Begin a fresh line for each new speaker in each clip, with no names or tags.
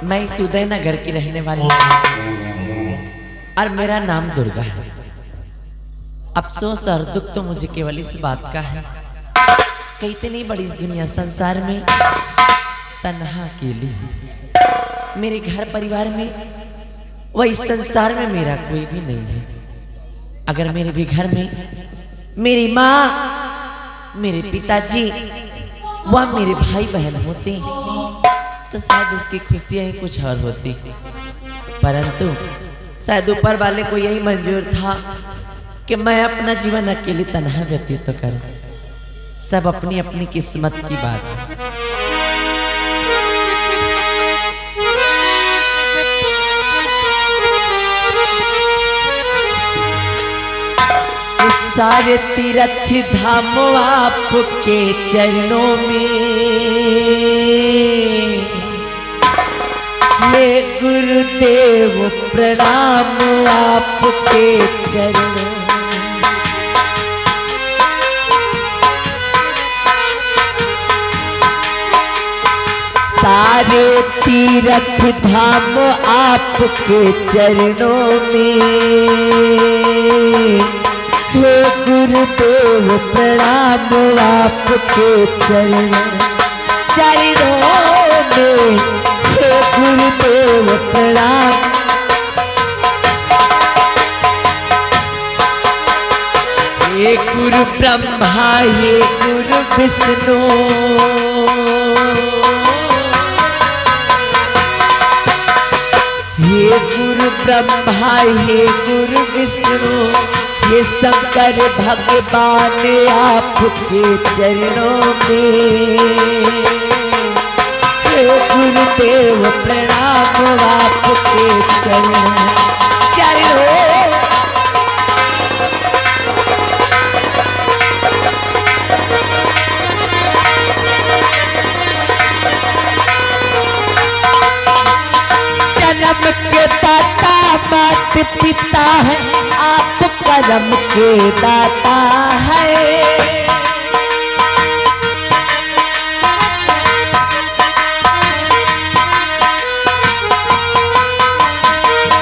मैं इस उदय नगर की रहने वाली और मेरा नाम दुर्गा है। अफसोस और दुख तो मुझे केवल इस बात का है कि इतनी बड़ी इस दुनिया संसार में तन्हा अकेली हूँ। मेरे घर परिवार में वह इस संसार में मेरा कोई भी नहीं है। अगर मेरे भी घर में मेरी माँ, मेरे पिताजी व मेरे भाई बहन होते तो शायद उसकी खुशियां ही कुछ और होती, परंतु शायद ऊपर वाले को यही मंजूर था कि मैं अपना जीवन अकेले तन्हा व्यतीत तो करूं। सब अपनी अपनी किस्मत की बात है। सारे तीर्थ धाम आपके चरणों में, हे गुरुदेव प्रणाम आपके चरणों। सारे तीर्थ धाम आपके चरणों में, हे गुरुदेव प्रणाम आपके चरणों में, हे गुरुदेव प्रणाम। हे गुरु ब्रह्मा, हे गुरु विष्णु, हे गुरु ब्रह्मा, हे गुरु विष्णु, ये शंकर भगवान आपके चरणों में, हे गुरुदेव प्रणाम आपके चरणों। जन्म के दाता माता पिता है, आप कर्म के दाता है।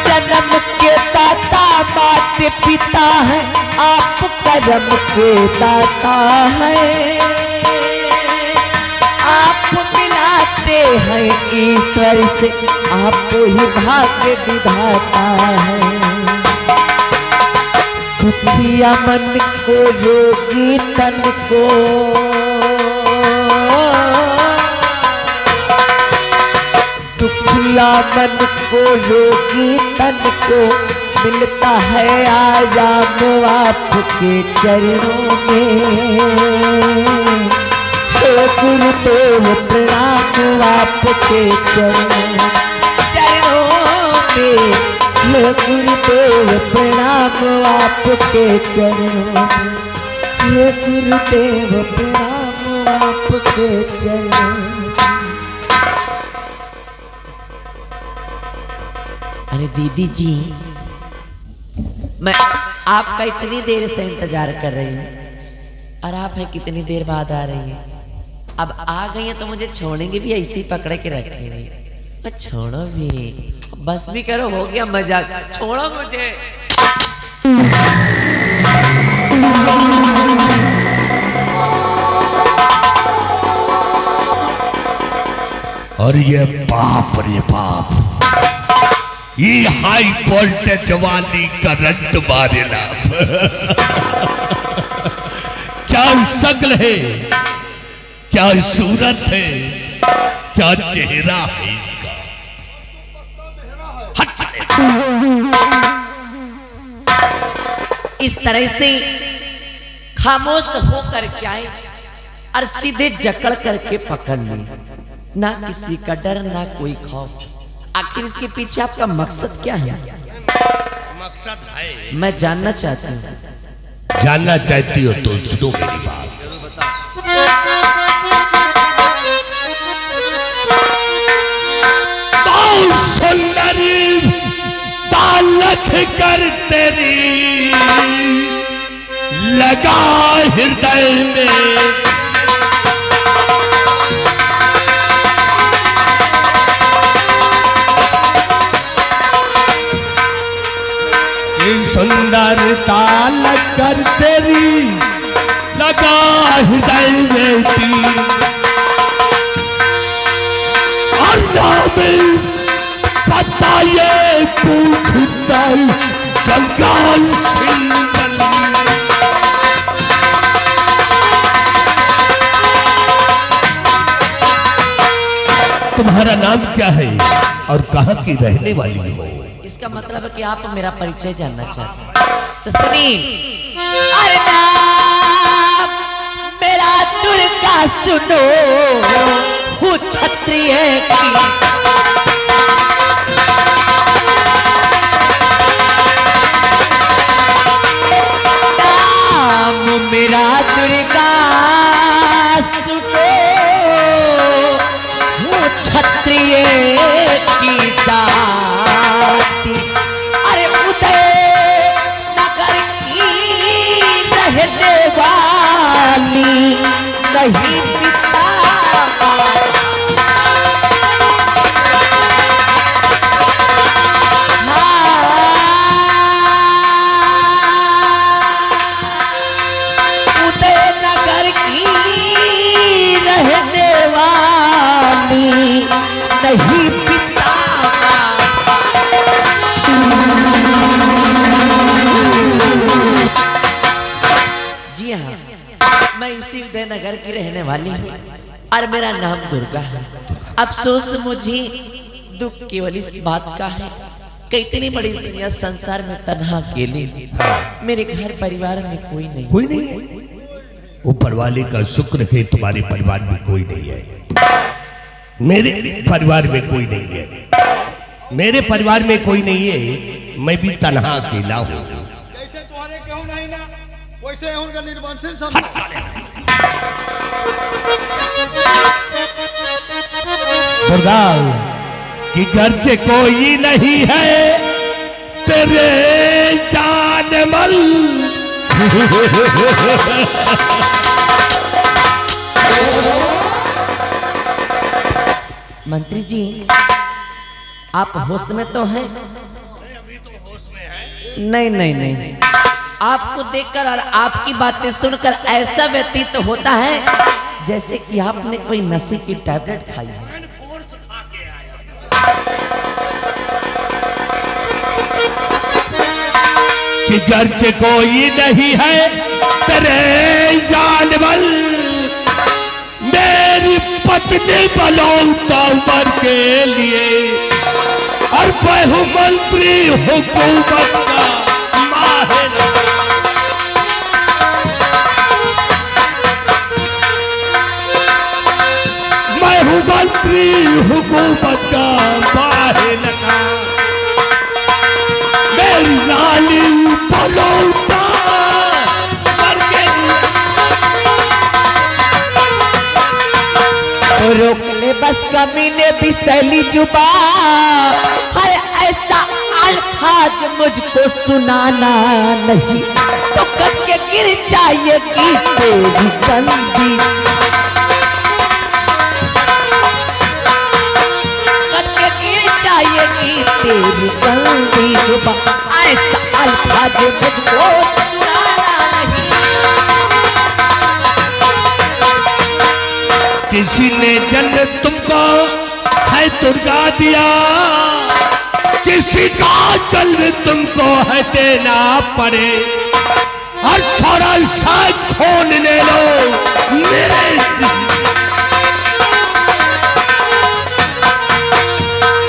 जन्म के दाता माता पिता है, आप कर्म के दाता है। आप मिलाते हैं ईश्वर से, आप ही भाग्य विधाता है। दुखिया मन को रोगी तन को, दुखिया मन को रोगी तन को, मिलता है आराम आपके चरणों में। हे गुरुदेव प्रणाम आपके चरणों में, हे गुरुदेव प्रणाम आपके चरणों में, हे गुरुदेव प्रणाम आपके चरणों में। अरे दीदी जी, मैं आपका इतनी देर से इंतजार कर रही हूँ और आप है कितनी देर बाद आ रही हैं। अब आ गई हैं तो मुझे छोड़ेंगे भी, ऐसे ही पकड़ के रखेंगे। छोड़ो भी, बस भी करो, हो गया मजाक, छोड़ो मुझे।
और ये बाप रे बाप, ये हाई वोल्टेज वाली करंट मारेला। क्या शक्ल है, क्या सूरत है, क्या चेहरा है इसका।
इस तरह से खामोश होकर के आए और सीधे जकड़ करके पकड़ ली। ना किसी का डर, ना कोई खौफ। आखिर इसके पीछे आपका मकसद क्या है?
मकसद है,
मैं जानना चाहती हूँ।
जानना चाहती हो तो सुनो मेरी बात। सुंदरी तालख कर तेरी लगा हृदय में, सुंदरता लगकर तेरी लगा हृदय में तीर, और नाम पता ये पूछता जंगाल सिंह। तुम्हारा नाम क्या है और कहाँ की रहने वाली हो?
इसका मतलब है कि आप मेरा परिचय जानना चाहते हैं, तो सुनिए। अरे नाम मेरा दुर्गा सुनो, हूँ क्षत्रिय की। नाम मेरा दुर्गा सुनो, क्षत्रिय की जाति। अरे उदय नगर की रहने वाली नहीं पिता। उदय नगर की रहने वाली नहीं पिता। जी हाँ, मैं इसी उदयनगर की रहने वाली हूँ और मेरा नाम दुर्गा है। अफसोस मुझे दुख केवल इस बात का है कि इतनी बड़ी दुनिया संसार में तन्हा अकेले, मेरे घर परिवार में कोई नहीं
है। ऊपर वाले का शुक्र है तुम्हारे परिवार में कोई नहीं है। मेरे परिवार में कोई नहीं है। मेरे परिवार में कोई नहीं है। मैं भी तन्हा अकेला हूँ।
जैसे तुम्हारे केहू नहीं ना, वैसे उनका निर्वंशन सब।
दुर्गा कि घर से कोई नहीं है तेरे जानमल।
मंत्री जी, आप होश में तो हैं?
अभी तो होश में है।
नहीं नहीं नहीं, आपको देखकर और आपकी बातें सुनकर ऐसा व्यतीत होता है जैसे कि आपने कोई नशे की टैबलेट खाई है।
कि घर से कोई नहीं है तेरे जानवल, मेरी पत्नी बलौता उम्र के लिए और बहु मंत्री हुकूमत का माहिर। मैं हूँ मंत्री हुकूमत का माहिर का, मेरी लाली बलौता
रोक ले बस कमीने भी सैली जुबा, हर ऐसा अल्फाज मुझको सुनाना नहीं तो करके गिर जाए कि तेरी गंदी, करके गिर जाए कि तेरी गंदी जुबा। ऐसा अल्फाज मुझको सुनाना नहीं।
किसी ने जन्म तुमको है दुर्गा दिया, किसी का जन्म तुमको है देना पड़े, और थोड़ा सा खून ले लो मेरे,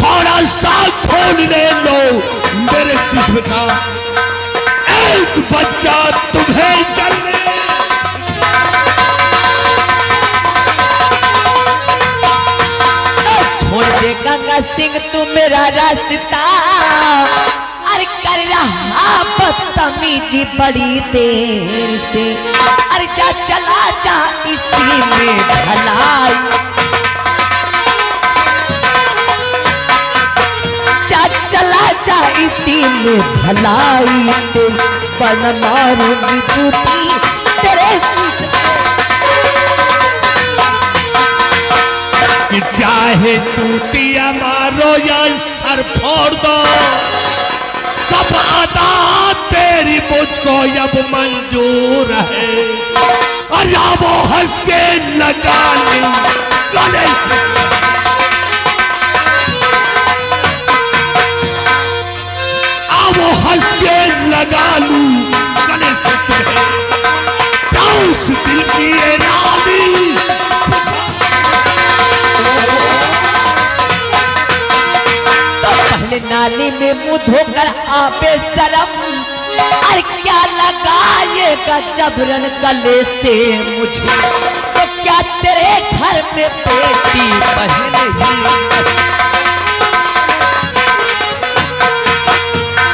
थोड़ा सा खून ले लो मेरे जिस्म का। एक बच्चा तुम्हें जन्म
गंगा सिंह तू मेरा रास्ता, अरे कर रहा बदतमीजी बड़ी देर से, अरे जा चला जा इसी में भलाई, जा चला जा इसी में भलाई, तुम बन मारूंगी जूती तेरे
कि चाहे टूटिया मारो या सर फोड़ दो, सब अदा मुझको अब मंजूर है। और वो हंस के लगा लूं गले से, वो हंस के लगा लूं गले से तुम्हें, उस दिल की ये रानी।
तो पहले नाली में मुंह धोकर आबे शर्म, और क्या लगाएगा जबरन गले से मुझे, तो क्या तेरे घर में बेटी बहन ही,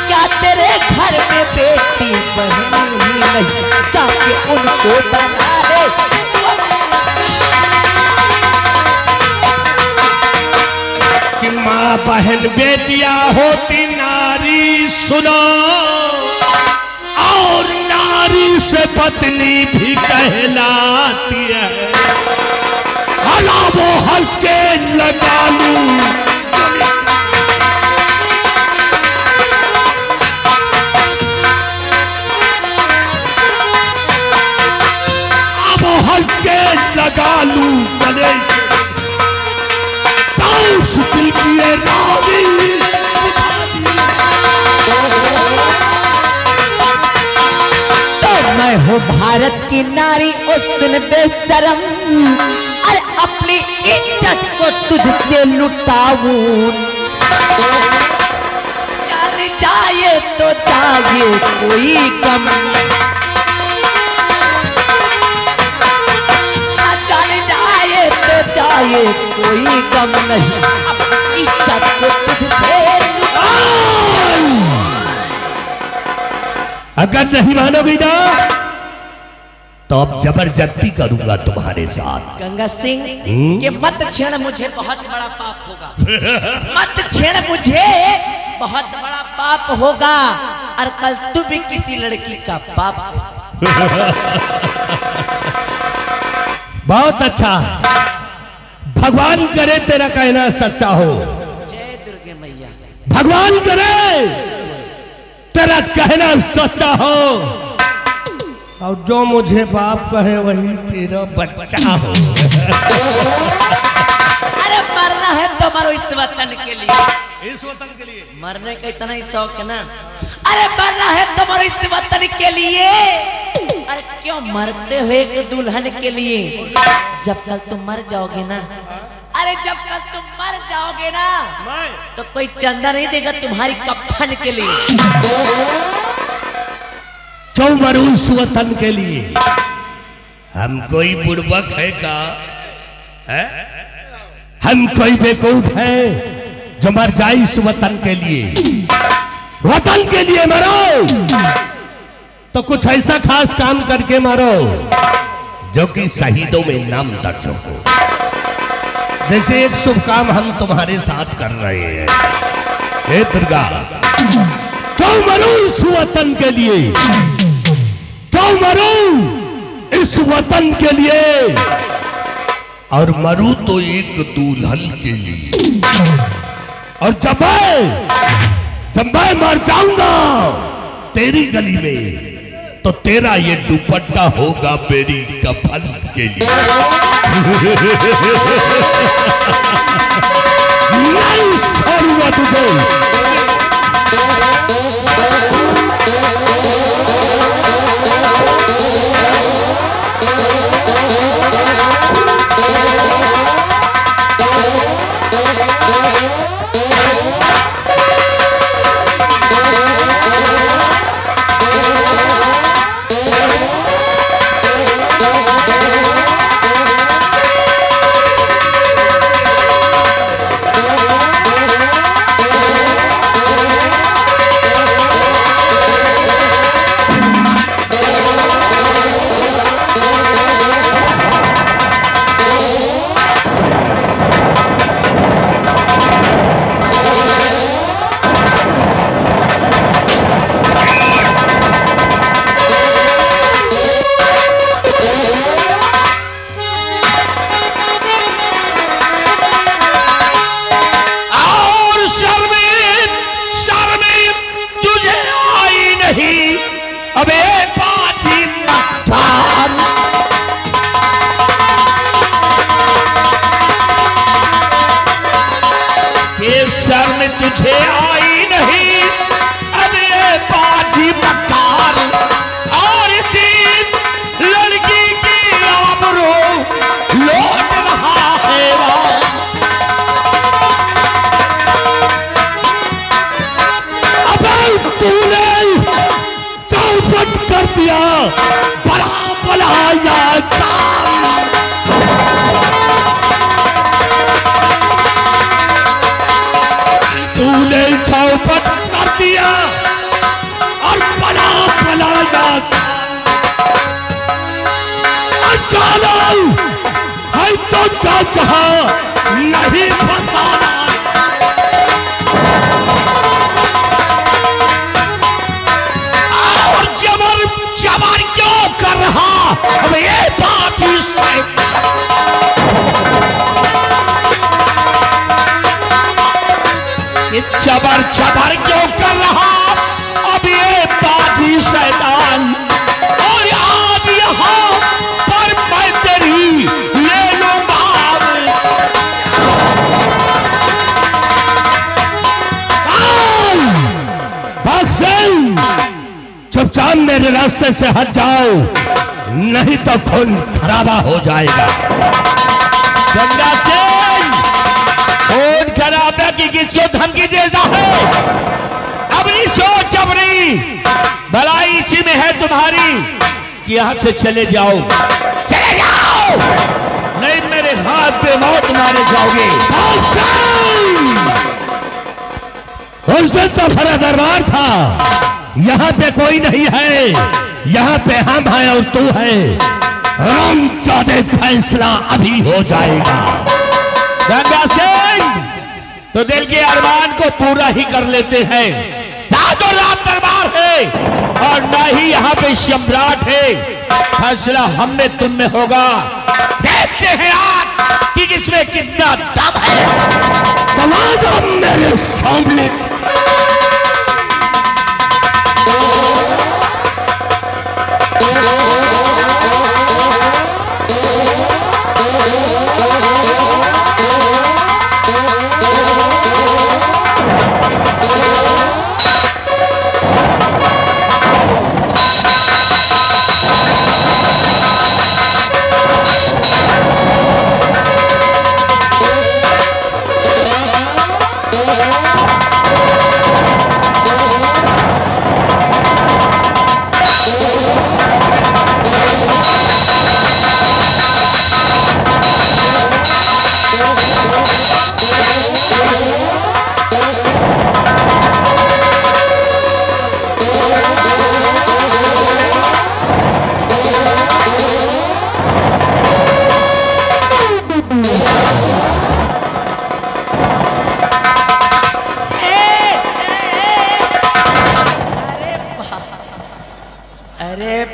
क्या तेरे घर में बेटी बहन ही नहीं, जाके उनको बना ले।
कि माँ बहन बेटियां होती नारी सुनो, और नारी से पत्नी भी कहलाती है। हला वो हंस के लगा लूं, वो हंस के लगा लूं गले से, उस दिल की ये रानी।
तो मैं हूँ भारत की नारी उस दिन बेशरम, अरे अपनी इज्जत को तुझसे लुटाऊं, चल जाए तो जाए कोई कम, चल जाए तो जाए कोई कम नहीं, अपनी इज्जत को तुझसे
अगर नहीं मानोगी ना तो अब जबरदस्ती करूंगा तुम्हारे साथ।
गंगा सिंह के मत छेड़, मुझे बहुत बड़ा पाप होगा। मत छेड़, मुझे बहुत बड़ा पाप होगा, और कल तू भी किसी लड़की का पाप।
बहुत अच्छा, भगवान करे तेरा कहना सच्चा हो।
जय दुर्गे मैया।
भगवान करे तेरा कहना सच्चा हो, और जो मुझे बाप कहे वही तेरा बच्चा हो।
अरे मरना है तो मरो इस वतन के लिए,
इस वतन के लिए
मरने का इतना ही शौक है ना। अरे मरना है तो मरो इस वतन के लिए, अरे क्यों मरते हुए एक दुल्हन के लिए। जब कल तुम मर जाओगे ना, अरे जब कल तुम मर जाओगे ना, तो कोई चंदा नहीं देगा तुम्हारी कफन के लिए।
क्यों मरूं इस वतन के लिए? हम कोई बुड़बक है का है? हम कोई बेवकूफ है जो मर जाए इस वतन के लिए? वतन के लिए मरो तो कुछ ऐसा खास काम करके मरो जो कि शहीदों में नाम दर्ज हो। जैसे एक शुभ काम हम तुम्हारे साथ कर रहे हैं। हे दुर्गा, क्यों मरूं इस वतन के लिए? क्यों मरूं इस वतन के लिए? और मरूं तो एक दुल्हन के लिए। और जब मैं मर जाऊंगा तेरी गली में, तो तेरा ये दुपट्टा होगा मेरी कफन के लिए। नहीं छोड़ूंगा तुझे। जाता। तूने चौपट कर दिया और पला पला जाता। और चलो है तो जहाँ नहीं बताना। और जबर जबर क्यों कर रहा अब ये बात ही से जबर जबर क्यों कर रहा अब ये बाजी शैतान। और आज यहाँ पर मैं तेरी ले लूं बात। चुपचाप मेरे रास्ते से हट जाओ नहीं तो खून खराबा हो जाएगा। चंदा सिंह खून खराबा की किसको धमकी देता है? अपनी सोच अपनी भलाई इसी में है तुम्हारी कि यहां से चले जाओ नहीं मेरे हाथ पे मौत मारे जाओगे। उस दिन तो बड़ा दरबार था, यहां पे कोई नहीं है, यहां पे हम हैं और तू है। रामजादे फैसला अभी हो जाएगा। गंगा सिंह तो दिल के अरमान को पूरा ही कर लेते हैं। रातों रात दरबार है और ना ही यहाँ पे सम्राट है। फैसला हम में तुम में होगा। देखते हैं आज कि किसमें कितना दम है। तमाम मेरे सामने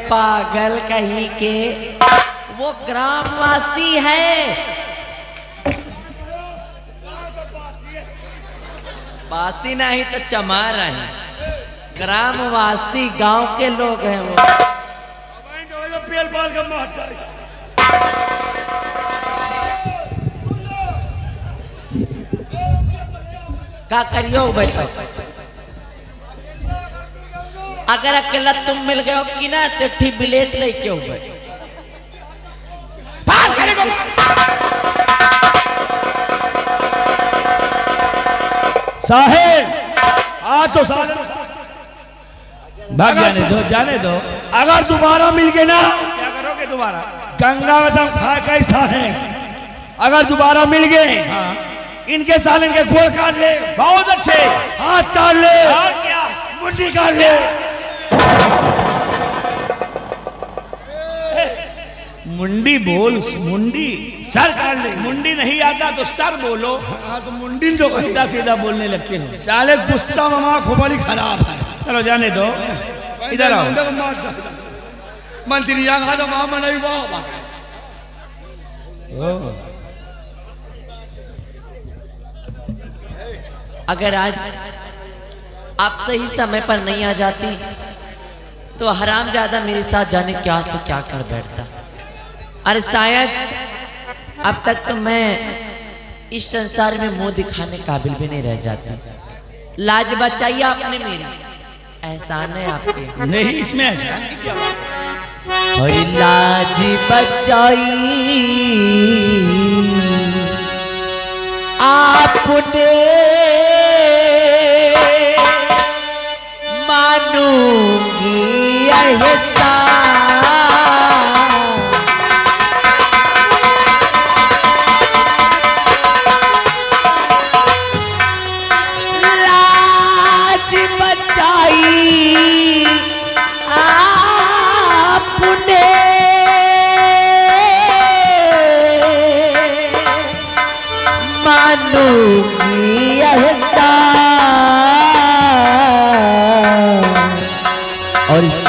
पागल कहीं के वो ग्रामवासी है। वासी नहीं तो चमार है। ग्रामवासी गांव के लोग हैं वो। क्या करियो बैठो। अगर अकेला तुम मिल गए हो कि ना तो ठीक बिलेट लेके हो गए। पास करे को
साहेब आज तो साल भाग जाने दो। अगर दोबारा मिल गए ना क्या करोगे दोबारा? गंगा में तुम खा कैसा है? अगर दोबारा मिल गए इनके सालन के गोल काट ले। बहुत अच्छे हाथ काट ले और क्या मुंडी काट ले। मुंडी बोल मुंडी सर काट ले। मुंडी नहीं आता तो सर बोलो। हाँ तो मुंडी तो सीधा सीधा बोलने लगते हो। साले गुस्सा मामा खोपड़ी खराब है। चलो जाने दो इधर आओ। मंत्री यहाँ तो मामा नहीं बाबा।
अगर आज आप सही समय पर नहीं आ जाती तो हरामजादा मेरे साथ जाने क्या से क्या कर बैठता। अरे शायद अब तक तो मैं इस संसार में मुंह दिखाने काबिल भी नहीं रह जाती। लाज बचाइए आपने मेरी। एहसान है आपके।
नहीं इसमें एहसान की क्या बात है?
और लाज बचाई आपने मानूंगी एहसान।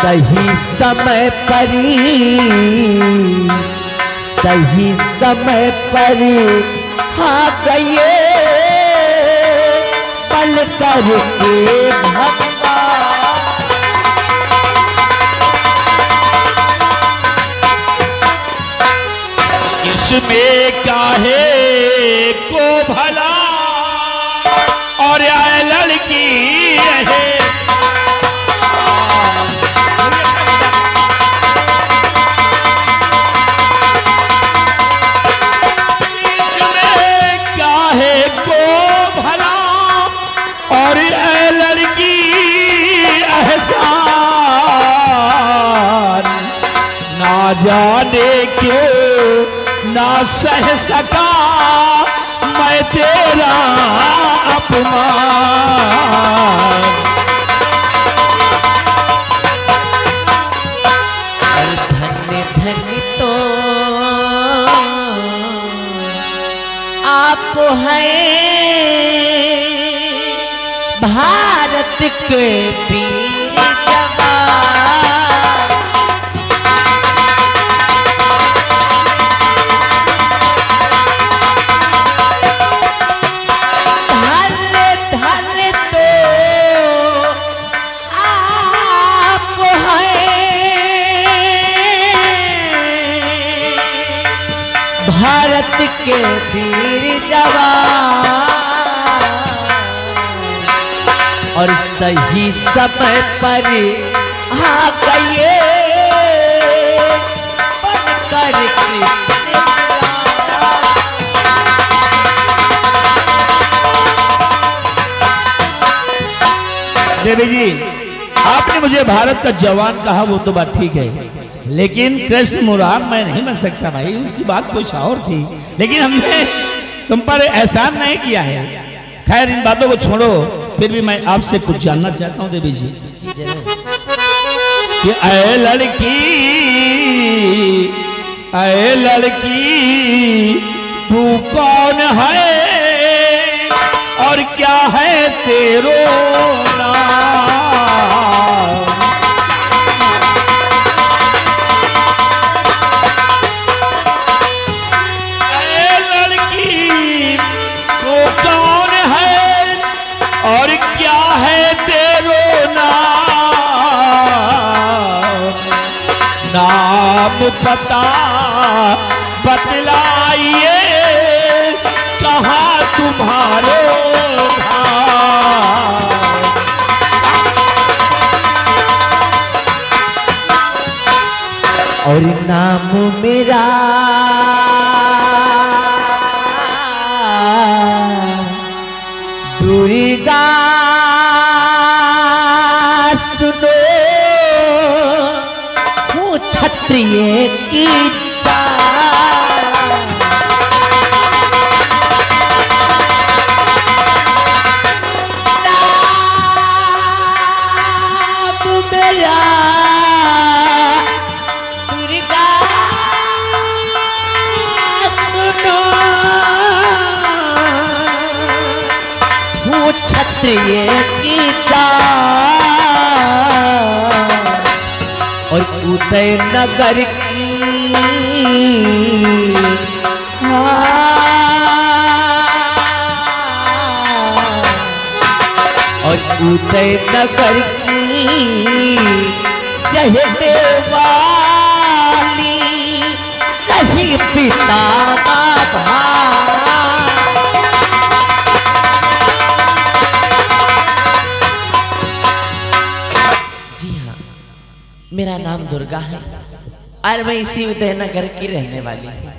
सही समय पर सही समय पर हाँ गए पल करके भक्ता।
इसमें काहे को भला और आए लड़की है और ए लड़की एहसान ना जाने क्यों ना सह सका मैं तेरा अपमान।
धन्य धन्य तो आप हैं भारत के वीर जवान। धन्य धन्य तो आप हैं भारत के वीर जवान। और सही समय पर आ गए बनकर कृष्ण।
देवी जी आपने मुझे भारत का जवान कहा वो तो बात ठीक है, लेकिन कृष्ण मुराद मैं नहीं बन सकता भाई, उनकी बात कुछ और थी। लेकिन हमने तुम पर एहसान नहीं किया है। खैर इन बातों को छोड़ो, फिर भी मैं आपसे कुछ जानना चाहता हूँ देवी जी कि ऐ लड़की तू कौन है और क्या है तेरो नाम। ऐ लड़की तू कौन है और क्या है तेरो नाम। नाम पता बतलाइए कहाँ तुम्हारे धाम।
और नाम मेरा दुर्गा सुनो हूँ क्षत्रिय की चाल। नाम मेरा दुर्गा सुनो हूँ क्षत्रिय की चाल। और उदय नगर की और उदय नगर की रहने वाली रही पिता बाबा। मेरा नाम दुर्गा है और मैं इसी उदयनगर की रहने वाली हूँ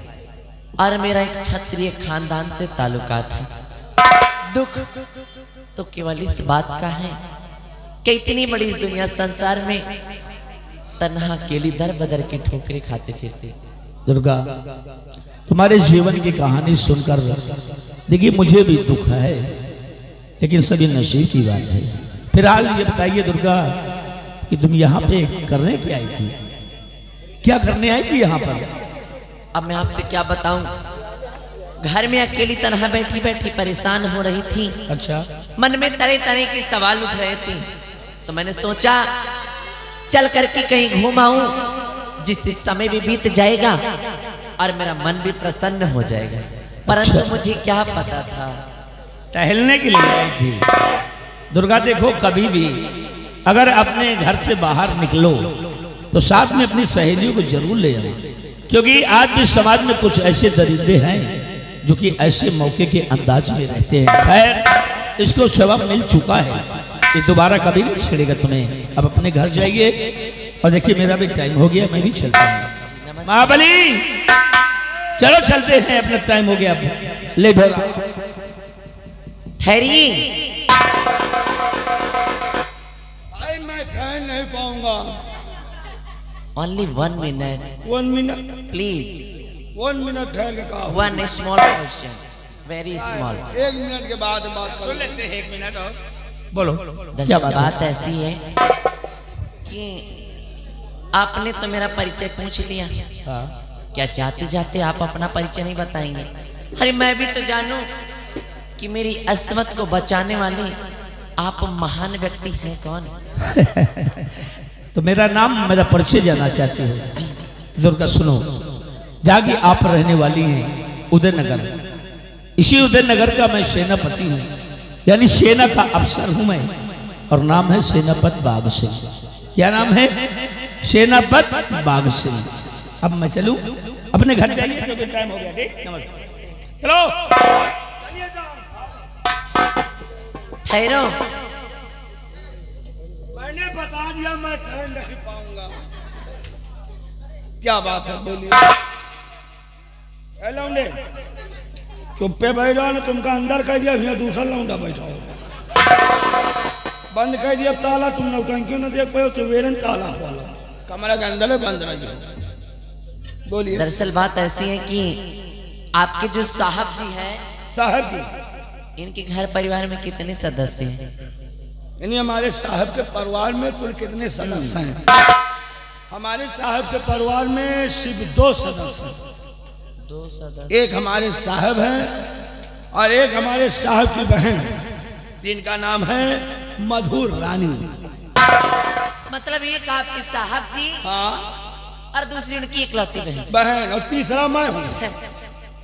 और मेरा एक क्षत्रिय खानदान से ताल्लुकात है। दुख तो केवल इस बात का है कि इतनी बड़ी इस दुनिया संसार में तन्हा अकेली दर बदर की ठोकरें खाते फिरते।
दुर्गा तुम्हारे जीवन की कहानी सुनकर देखिए मुझे भी दुख है, लेकिन सभी नसीब की बात है। फिलहाल ये बताइए दुर्गा कि तुम यहाँ पे करने क्या आई थी, क्या करने आई थी यहाँ पर?
अब मैं आपसे क्या बताऊं, घर में अकेली तन्हा बैठी बैठी परेशान हो रही थी।
अच्छा।
मन में तरह तरह के सवाल उठ रहे थे, तो मैंने सोचा चल करके कहीं घूम आऊं, जिससे समय भी बीत जाएगा और मेरा मन भी प्रसन्न हो जाएगा। परंतु मुझे क्या पता था।
टहलने के लिए आई थी दुर्गा। देखो, कभी भी अगर अपने घर से बाहर निकलो तो साथ में अपनी सहेलियों को जरूर ले आना, क्योंकि आज भी समाज में कुछ ऐसे दरिंदे हैं जो कि ऐसे मौके के अंदाज में रहते हैं। खैर, इसको सबब मिल चुका है, ये दोबारा कभी नहीं छेड़ेगा तुम्हें। अब अपने घर जाइए और देखिए मेरा भी टाइम हो गया, मैं भी चलता हूँ। महाबली, चलो चलते हैं, अपना टाइम हो गया, लेट हो रहा।
ठहरिए,
भाई मैं ठहर नहीं पाऊंगा।
Only 1 minute
1 minute
please.
1 minute ठहर के कहा।
1 small question, very small.
1 minute के बाद बात सुन लेते हैं। 1 मिनट और
बोलो।
क्या बात ऐसी है कि आपने तो मेरा परिचय पूछ लिया।
हाँ।
क्या जाते जाते आप अपना परिचय नहीं बताएंगे? अरे मैं भी तो जानूं कि मेरी अस्मत को बचाने वाले आप महान व्यक्ति हैं कौन?
तो मेरा नाम, मेरा परिचय जानना चाहती हो? दुर्गा सुनो, जागी आप रहने वाली हैं उदयनगर। इसी उदयनगर का मैं सेनापति हूँ, यानी सेना का अफसर हूँ मैं, और नाम है सेनापत बाघ सिंह। क्या नाम है? सेनापत बाघ सिंह। अब मैं चलूं, अपने घर जाइए क्योंकि टाइम हो गया। ठीक, नमस्कार। चलो चलिए,
ठहरो,
मैंने बता दिया मैं ठहर नहीं पाऊंगा। क्या बात है, बोलिए। लौंडे चुप पे बैठ जाओ ना, तुमका अंदर कर दिया, भैया दूसरा लौंडा बैठा हो। बंद कर दिया ताला, तुम नौटंकी न देख पाओ, सवेरे ताला खोला, कमरा के अंदर में बंद रह जाओ। बोलिए।
दरअसल बात ऐसी है कि आपके जो साहब जी हैं,
साहब जी,
इनके घर परिवार में कितने सदस्य हैं?
यानी हमारे साहब के परिवार में कुल कितने सदस्य हैं? हमारे साहब के परिवार में सिर्फ 2 सदस्य हैं।
2 सदस्य।
एक हमारे साहब हैं और एक हमारे साहब की बहन है, जिनका नाम है मधुर रानी।
मतलब एक आपके साहब जी,
हाँ,
और दूसरी उनकी इकलौती
बहन, और तीसरा मैं हूँ।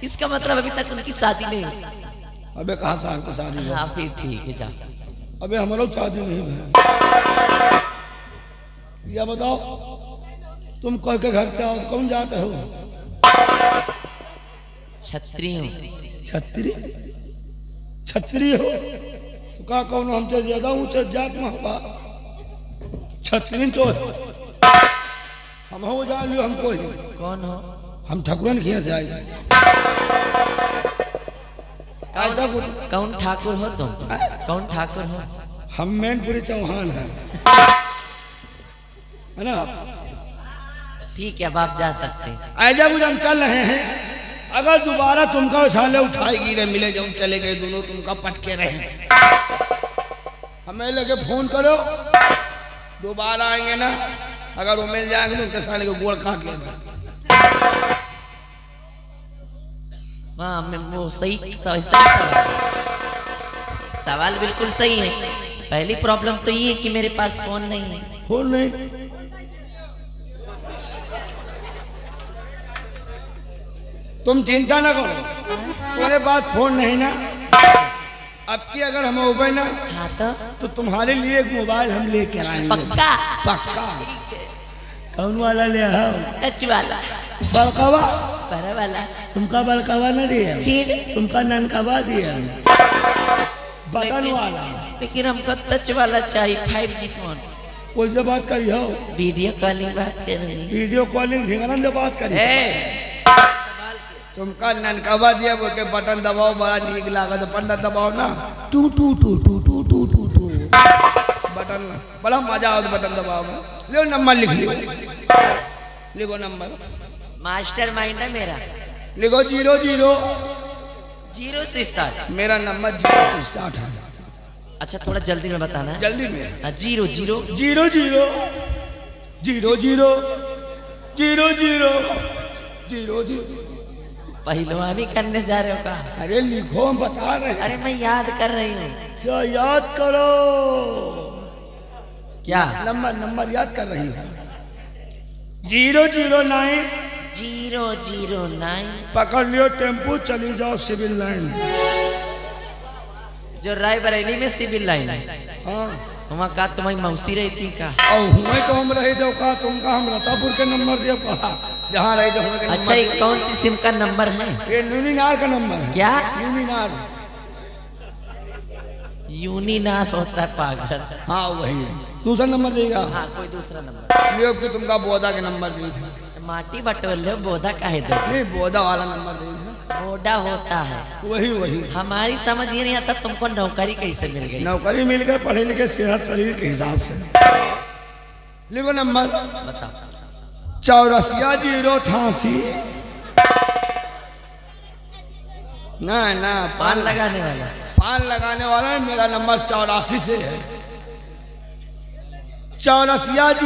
इसका मतलब अभी तक उनकी शादी नहीं हुई।
अबे कहाँ साहब की शादी है?
हाँ फिर ठीक है, जाओ।
अबे हमारा शादी नहीं है। या बताओ, तुम कह के घर से आओ तो कौन जाते हो?
छत्री हूँ।
छत्री? छत्री हो तो कहा कौन हमसे ज्यादा ऊंचे जात में होगा? छत्री तो हम हो जान लियो, हमको ही।
कौन हो?
हम ठकुरन खिया से आए थे।
कौन ठाकुर हो तुम? कौन ठाकुर हो?
हम मैनपुरी चौहान हैं, है ना?
ठीक है, अब आप जा सकते हैं।
ऐजा कुछ हम चल रहे हैं, अगर दोबारा तुमका साले उठाएगी रे, मिले जाऊं चले गए दोनों, तुमका पटके रहे, हमें लगे फोन करो, दोबारा आएंगे ना, अगर वो मिल जाएंगे तो उनके साले को गोड़ काट लेना।
हाँ, मैं वो सही सवाल बिल्कुल सही है। पहली प्रॉब्लम तो ये है कि मेरे पास फोन नहीं है।
फोन नहीं? तुम चिंता ना करो, तुम्हारे पास फोन नहीं ना। अब की अगर हमें हो ना,
हाँ
तो तुम्हारे लिए एक मोबाइल हम लेके आएंगे।
पक्का?
पक्का। कौन वाला ले आओ?
टच वाला।
बड़कावा?
बड़ा वाला।
तुमका बड़कावा न दिया,
फिर
तुमका ननकावा दिया, बटन वाला।
लेकिन हमको टच वाला चाहिए, 5G फोन।
कोई से बात करी हो?
वीडियो कॉलिंग बात कर रही है।
वीडियो कॉलिंग ढिंगरन से बात करी। तुमका ननकावा दिया, बोल के बटन दबाओ, बड़ा नीक लागा, तो बटन दबाओ ना, two two two two two two two two button, बड़ा मजा आओ बटन दबाओ में। लो नंबर लिख लियो, लिखो नंबर।
मास्टर माइंड है मेरा।
लिखो 00
से स्टार्ट।
मेरा नंबर 0 से स्टार्ट है।
अच्छा, थोड़ा जल्दी में बताना है।
जल्दी में।
0 0
0 0 0 0 0 0 0
पहलवानी करने जा रहे हो का?
अरे लिखो, हम बता रहे हैं।
अरे मैं याद कर रही हूँ।
याद करो।
क्या?
नंबर याद कर रही हो? 009
009
पकड़ लियो टेम्पू, चली जाओ सिविल लाइन।
जो रायबरेली में सिविल लाइन है।
हाँ
वहाँ का तुम्हारी मौसी रहती का?
और हुए तो हम रहे थे का तुमका हम रतापुर के नंबर दिया कहा जहाँ रहे थे हुए के
अच्छा ये कौन सी सिम का नंबर है?
ये यूनिनार का नंबर है।
क्या? यूनिनार होता है पागल।
हाँ वही है। दूसरा नंबर देगा?
हाँ कोई दूसरा नंबर।
ये कि तुमका बोधा के नंबर दिए थे।
माटी बटोल ले बोधा काहे दो?
नहीं बोधा वाला नंबर दिए थे।
बोधा होता है
वही।
हमारी समझ ये नहीं आता तुमको नौकरी कैसे मिल गई?
नौकरी मिल गई, पढ़े लिखे, सेहत शरीर के हिसाब से। लिखो नंबर।
बताओ।
84 ना
पान लगाने वाला।
पान लगाने वाला है। मेरा नंबर 84 से है। 84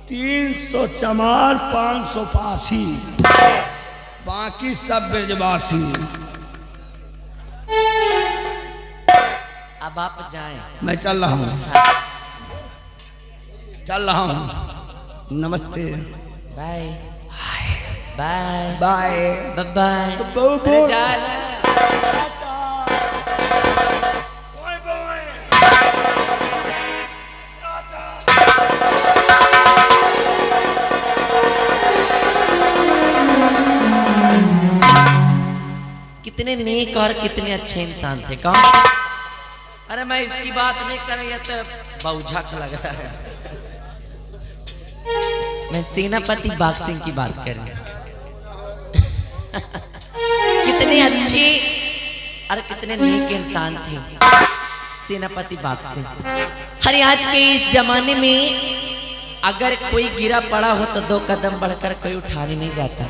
304 585 बाकी सब ब्रजवासी।
अब आप जाएं।
मैं चल रहा हूँ। नमस्ते।
Bye bye
bye
bye.
बहु
कितने नेक और कितने अच्छे इंसान थे। कौन? अरे मैं इसकी बात नहीं कर रही, तो बौझक लग रहा है। मैं सेनापति बाग सिंह की बात कर रही हूँ। कितने अच्छे और कितने नेक इंसान थे सेनापति बाग सिंह। हर आज के इस जमाने में अगर कोई गिरा पड़ा हो तो 2 कदम बढ़कर कोई उठाने नहीं जाता,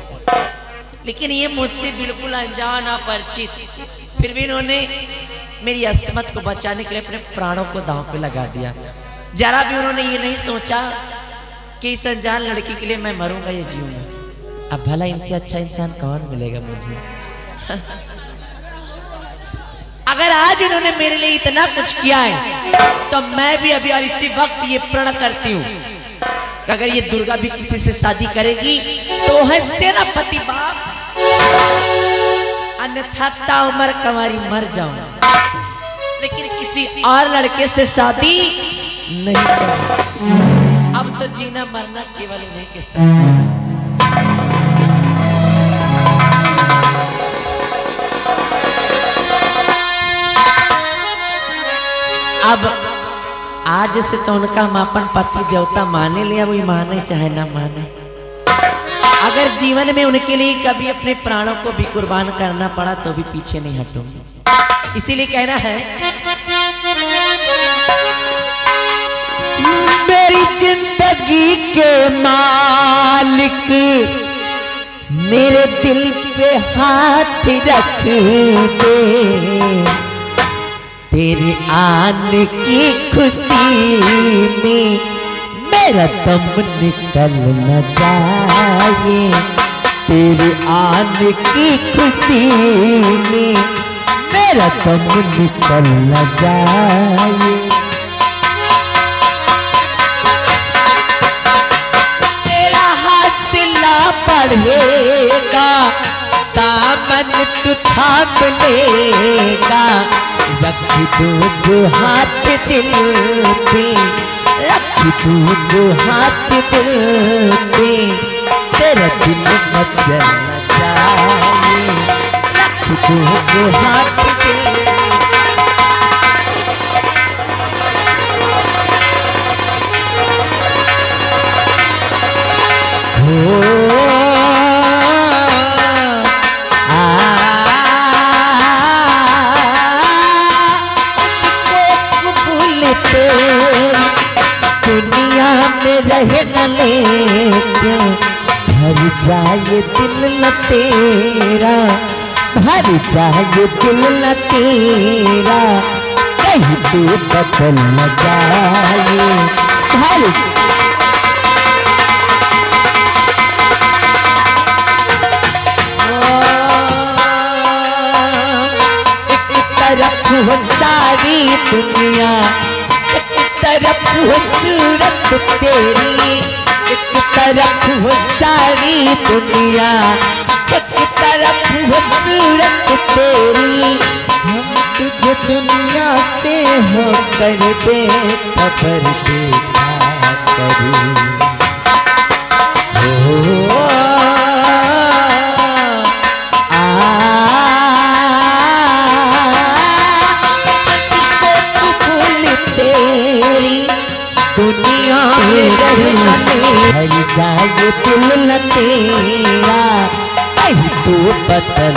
लेकिन ये मुझसे बिल्कुल अनजान अपरिचित, फिर भी इन्होंने मेरी अस्मत को बचाने के लिए अपने प्राणों को दांव पे लगा दिया। जरा भी उन्होंने ये नहीं सोचा कि इस अनजान लड़की के लिए मैं मरूंगा या जीऊंगा। अब भला इनसे अच्छा इंसान कौन मिलेगा मुझे? अगर आज इन्होंने मेरे लिए इतना कुछ किया है तो मैं भी अभी और इसी वक्त ये प्रण करती हूँ कि अगर ये दुर्गा भी किसी से शादी करेगी तो है सेनापति बाप, अन्यथा ताउमर कमारी मर जाऊंगा, लेकिन किसी और लड़के से शादी नहीं करूंगा। अब तो जीना मरना केवल उन्हीं के साथ। अब आज से तो उनका हम अपन पति देवता माने लिया, वही माने चाहे ना माने। अगर जीवन में उनके लिए कभी अपने प्राणों को भी कुर्बान करना पड़ा तो भी पीछे नहीं हटूंगी। इसीलिए कहना है, मेरी जिंदगी के मालिक मेरे दिल पे हाथ रख दे, तेरे आने की खुशी में मेरा दम निकल न जाए, तेरे आने की खुशी में मेरा दम निकल न जाए। तेरा हौसला बढ़ेगा, दामन तू थाम लेगा, रख दो हाथ दिल पे, रख दो हाथ दिल पे, तेरा दिल मचल न जाए, रख दो हाथ दिल। दुनिया में रहे न लेके भर जाए दिल न तेरा, भर जाए दिल न तेरा, कहीं तो बदल न जाए। भर एक तरफ हो सारी दुनिया, एक
हो सूरत तेरी, एक तरफ हो सारी दुनिया, एक तरफ हो सूरत तेरी। हम तुझे दुनिया से हो कर दे खबर देखा करूं। दुनिया में हर जाए दिल न तेरा, तू बदल